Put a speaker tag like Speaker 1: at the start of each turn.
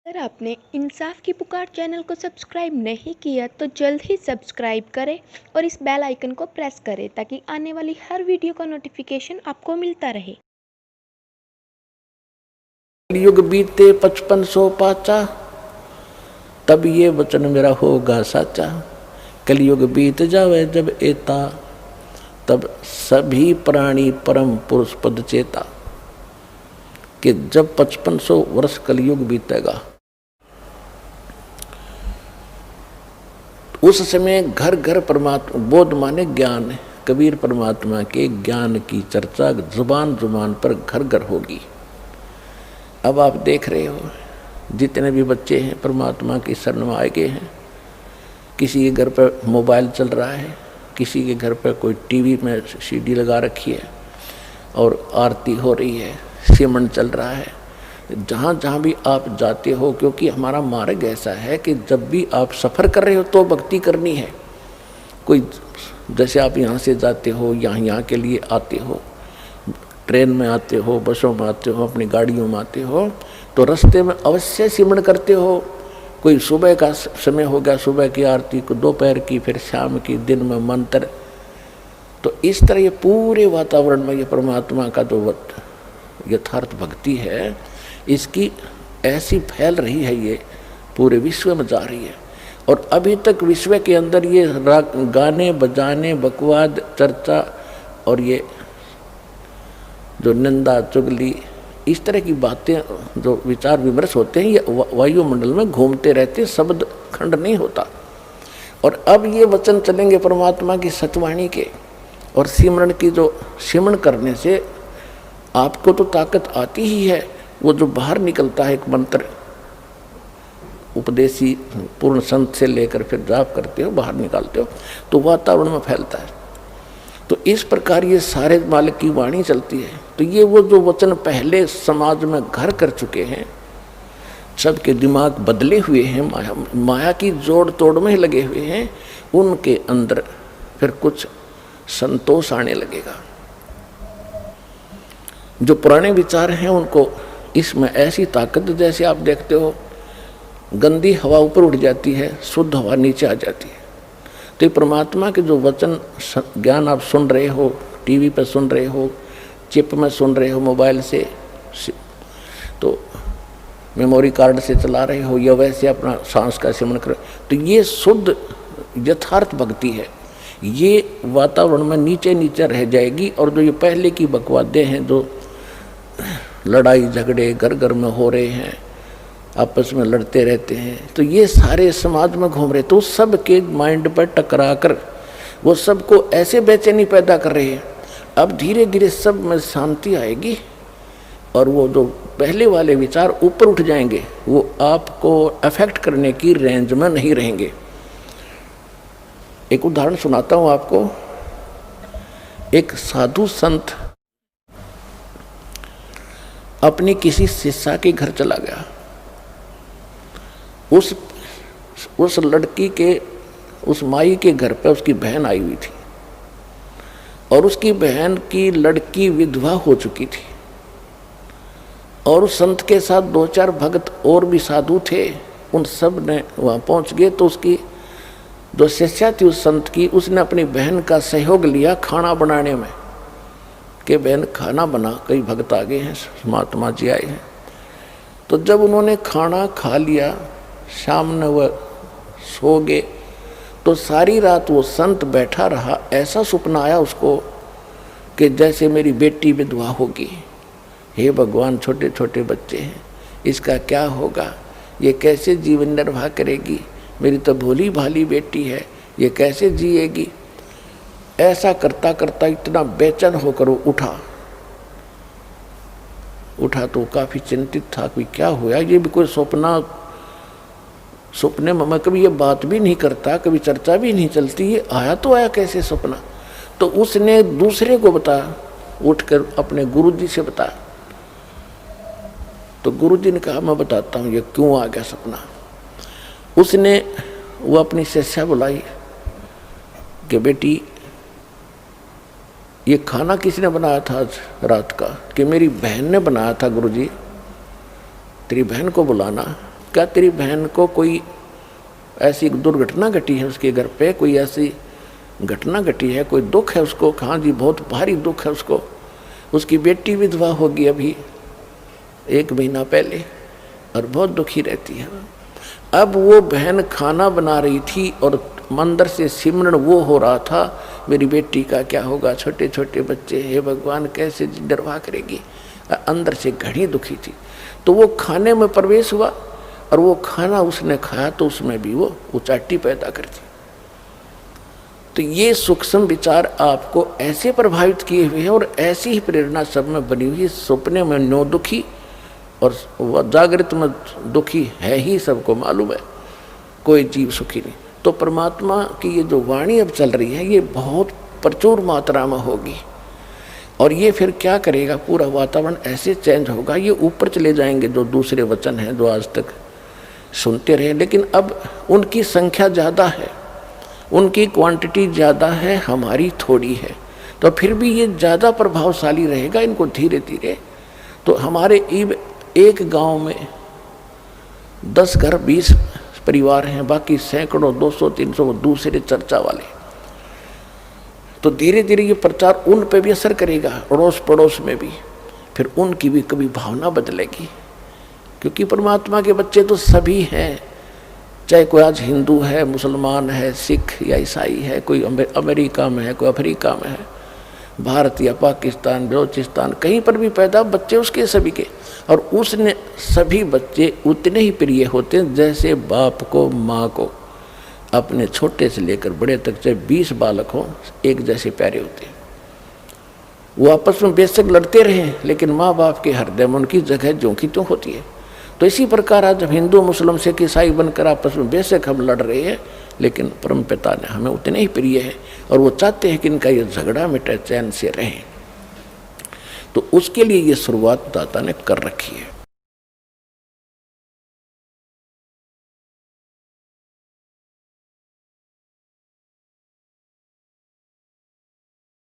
Speaker 1: अगर आपने इंसाफ की पुकार चैनल को सब्सक्राइब नहीं किया तो जल्द ही सब्सक्राइब करें और इस बेल आइकन को प्रेस करें ताकि आने वाली हर वीडियो का नोटिफिकेशन आपको मिलता रहे।
Speaker 2: कलयुग बीते 5500 पाचा, तब ये वचन मेरा होगा साचा। कलयुग बीत जावे जब एता, तब सभी प्राणी परम पुरुष पद चेता। कि जब 5500 वर्ष कलयुग बीतेगा उस समय घर घर परमात्मा बोध माने ज्ञान है। कबीर परमात्मा के ज्ञान की चर्चा जुबान जुबान पर घर घर होगी। अब आप देख रहे हो जितने भी बच्चे हैं परमात्मा की शरण में आए गए हैं। किसी के घर पर मोबाइल चल रहा है, किसी के घर पर कोई टीवी में सीडी लगा रखी है और आरती हो रही है, सिमरन चल रहा है। जहाँ जहाँ भी आप जाते हो, क्योंकि हमारा मार्ग ऐसा है कि जब भी आप सफ़र कर रहे हो तो भक्ति करनी है। कोई जैसे आप यहाँ से जाते हो, यहाँ के लिए आते हो, ट्रेन में आते हो, बसों में आते हो, अपनी गाड़ियों में आते हो, तो रास्ते में अवश्य सिमरन करते हो। कोई सुबह का समय हो गया, सुबह की आरती को, दोपहर की, फिर शाम की, दिन में मंत्र। तो इस तरह ये पूरे वातावरण में ये परमात्मा का जो यथार्थ भक्ति है, इसकी ऐसी फैल रही है, ये पूरे विश्व में जा रही है। और अभी तक विश्व के अंदर ये गाने बजाने, बकवाद, चर्चा और ये जो निंदा चुगली, इस तरह की बातें, जो विचार विमर्श होते हैं, ये वायुमंडल में घूमते रहते, शब्द खंड नहीं होता। और अब ये वचन चलेंगे परमात्मा की सतवाणी के और सिमरन की, जो सिमरन करने से आपको तो ताकत आती ही है। वो जो बाहर निकलता है एक मंत्र, उपदेशी पूर्ण संत से लेकर फिर जाप करते हो, बाहर निकालते हो, तो वातावरण में फैलता है। तो इस प्रकार ये सारे मालिक की वाणी चलती है। तो ये वो जो वचन पहले समाज में घर कर चुके हैं, सबके दिमाग बदले हुए हैं, माया की जोड़ तोड़ में लगे हुए हैं, उनके अंदर फिर कुछ संतोष आने लगेगा। जो पुराने विचार हैं उनको इसमें ऐसी ताकत, जैसे आप देखते हो गंदी हवा ऊपर उठ जाती है, शुद्ध हवा नीचे आ जाती है। तो परमात्मा के जो वचन ज्ञान आप सुन रहे हो, टीवी पर सुन रहे हो, चिप में सुन रहे हो, मोबाइल से, तो मेमोरी कार्ड से चला रहे हो, या वैसे अपना सांस का सिमरन कर, तो ये शुद्ध यथार्थ भक्ति है। ये वातावरण में नीचे नीचे रह जाएगी। और जो ये पहले की बकवादें हैं, जो लड़ाई झगड़े घर घर में हो रहे हैं, आपस में लड़ते रहते हैं, तो ये सारे समाज में घूम रहे, तो सब के माइंड पर टकरा कर वो सबको ऐसे बेचैनी पैदा कर रहे हैं। अब धीरे धीरे सब में शांति आएगी और वो जो पहले वाले विचार ऊपर उठ जाएंगे, वो आपको अफेक्ट करने की रेंज में नहीं रहेंगे। एक उदाहरण सुनाता हूँ आपको। एक साधु संत अपनी किसी शिष्या के घर चला गया। उस लड़की के, उस माई के घर पे उसकी बहन आई हुई थी और उसकी बहन की लड़की विधवा हो चुकी थी। और उस संत के साथ 2-4 भक्त और भी साधु थे, उन सब ने वहाँ पहुँच गए। तो उसकी जो शिष्या थी उस संत की, उसने अपनी बहन का सहयोग लिया खाना बनाने में, कि बहन खाना बना, कई भक्त आ गए हैं, महात्मा जी आए हैं। तो जब उन्होंने खाना खा लिया, शाम में वह सो गए, तो सारी रात वो संत बैठा रहा। ऐसा सपना आया उसको कि जैसे मेरी बेटी विधवा होगी। हे भगवान, छोटे छोटे बच्चे हैं, इसका क्या होगा, ये कैसे जीवन निर्वाह करेगी, मेरी तो भोली भाली बेटी है, ये कैसे जिएगी। ऐसा करता करता इतना बेचैन होकर वो उठा तो काफ़ी चिंतित था कि क्या हुआ, ये भी कोई सपने में मैं कभी ये बात भी नहीं करता, कभी चर्चा भी नहीं चलती, ये आया तो आया कैसे सपना। तो उसने दूसरे को बताया, उठकर अपने गुरुजी से बताया। तो गुरुजी ने कहा मैं बताता हूँ ये क्यों आ गया सपना। उसने वो अपनी शिष्या बुलाई कि बेटी, ये खाना किसने बनाया था आज रात का? कि मेरी बहन ने बनाया था गुरुजी। तेरी बहन को बुलाना क्या तेरी बहन को कोई ऐसी दुर्घटना घटी है, उसके घर पे कोई ऐसी घटना घटी है, कोई दुख है उसको? हाँ जी, बहुत भारी दुख है उसको। उसकी बेटी विधवा होगी अभी 1 महीना पहले और बहुत दुखी रहती है। अब वो बहन खाना बना रही थी और मंदिर से सिमरन वो हो रहा था, मेरी बेटी का क्या होगा, छोटे छोटे बच्चे, हे भगवान कैसे निर्वाह करेगी। अंदर से घड़ी दुखी थी। तो वो खाने में प्रवेश हुआ और वो खाना उसने खाया तो उसमें भी वो उचाटी पैदा करती। तो ये सूक्ष्म विचार आपको ऐसे प्रभावित किए हुए हैं और ऐसी ही प्रेरणा सब में बनी हुई है। सपने में नो दुखी और जागृत में दुखी है ही, सबको मालूम है, कोई जीव सुखी नहीं। तो परमात्मा की ये जो वाणी अब चल रही है ये बहुत प्रचुर मात्रा में होगी और ये फिर क्या करेगा, पूरा वातावरण ऐसे चेंज होगा। ये ऊपर चले जाएंगे जो दूसरे वचन हैं जो आज तक सुनते रहे, लेकिन अब उनकी संख्या ज़्यादा है, उनकी क्वांटिटी ज़्यादा है, हमारी थोड़ी है। तो फिर भी ये ज़्यादा प्रभावशाली रहेगा। इनको धीरे धीरे तो हमारे एक गांव में 10 घर 20 परिवार हैं, बाकी सैकड़ों 200-300 दूसरे चर्चा वाले। तो धीरे धीरे ये प्रचार उन पे भी असर करेगा, अड़ोस पड़ोस में भी। फिर उनकी भी कभी भावना बदलेगी, क्योंकि परमात्मा के बच्चे तो सभी हैं, चाहे कोई आज हिंदू है, मुसलमान है, सिख या ईसाई है, कोई अमेरिका में है, कोई अफ्रीका में है, भारत या पाकिस्तान, बलोचिस्तान, कहीं पर भी पैदा बच्चे उसके सभी के। और उसने सभी बच्चे उतने ही प्रिय होते हैं जैसे बाप को माँ को अपने छोटे से लेकर बड़े तक, चाहे 20 बालक हों, एक जैसे प्यारे होते हैं। वो आपस में बेशक लड़ते रहे, लेकिन माँ बाप के हृदय में उनकी जगह ज्यों की त्यों होती है। तो इसी प्रकार आज हिंदू मुस्लिम सिख ईसाई बनकर आपस में बेशक हम लड़ रहे हैं, लेकिन परम पिता ने हमें उतने ही प्रिय है और वो चाहते हैं कि इनका ये झगड़ा मिटे, चैन से रहें। तो उसके लिए ये शुरुआत दाता ने कर रखी है।